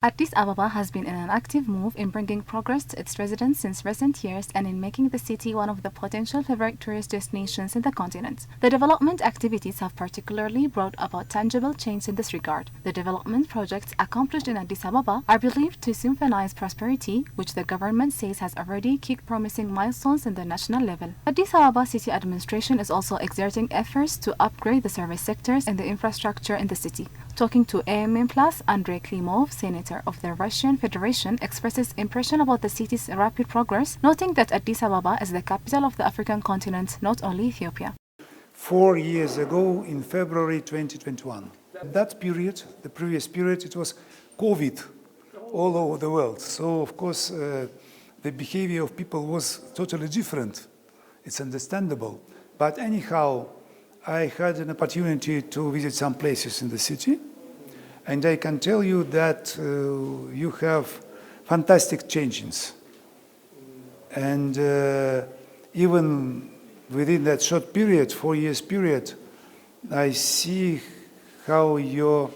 Addis Ababa has been in an active move in bringing progress to its residents since recent years and in making the city one of the potential favorite tourist destinations in the continent. The development activities have particularly brought about tangible change in this regard. The development projects accomplished in Addis Ababa are believed to symphonize prosperity, which the government says has already kicked promising milestones in the national level. Addis Ababa city administration is also exerting efforts to upgrade the service sectors and the infrastructure in the city. Talking to AMN+, Andrey Klimov, Senator of the Russian Federation, expresses impression about the city's rapid progress, noting that Addis Ababa is the capital of the African continent, not only Ethiopia. 4 years ago, in February 2021, that period, the previous period, it was COVID all over the world. So, of course, the behavior of people was totally different. It's understandable. But anyhow, I had an opportunity to visit some places in the city, and I can tell you that you have fantastic changes. And even within that short period, 4 years period, I see how your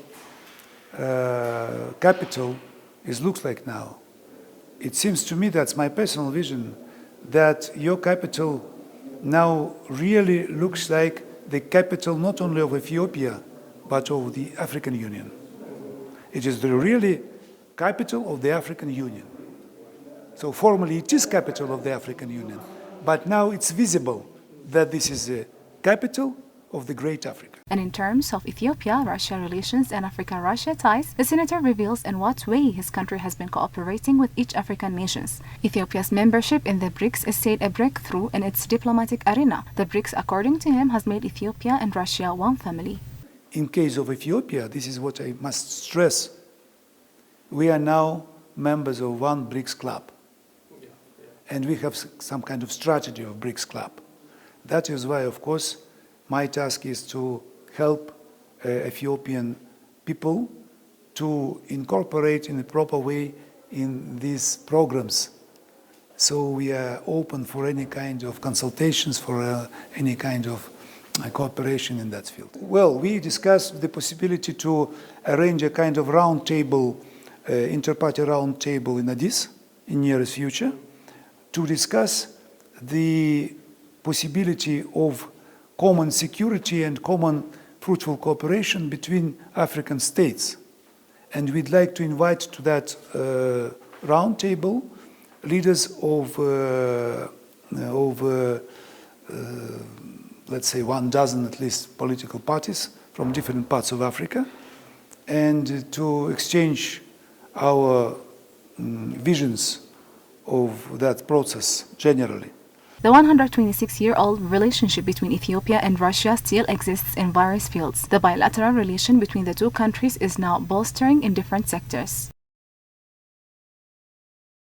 capital looks like now. It seems to me, that's my personal vision, that your capital now really looks like the capital not only of Ethiopia, but of the African Union. It is the really capital of the African Union. So formally it is capital of the African Union, but now it's visible that this is the capital of the great Africa. And in terms of Ethiopia-Russia relations and Africa-Russia ties, the senator reveals in what way his country has been cooperating with each African nations. Ethiopia's membership in the BRICS is said a breakthrough in its diplomatic arena. The BRICS, according to him, has made Ethiopia and Russia one family. In case of Ethiopia, this is what I must stress, we are now members of one BRICS club. And we have some kind of strategy of BRICS club. That is why, of course, my task is to help Ethiopian people to incorporate in a proper way in these programs. So we are open for any kind of consultations, for any kind of cooperation in that field. Well, we discussed the possibility to arrange a kind of round table, inter-party round table in Addis in nearest future, to discuss the possibility of common security and common fruitful cooperation between African states. And we'd like to invite to that round table leaders of let's say 12 at least political parties from different parts of Africa, and to exchange our visions of that process generally. The 126-year-old relationship between Ethiopia and Russia still exists in various fields. The bilateral relation between the two countries is now bolstering in different sectors.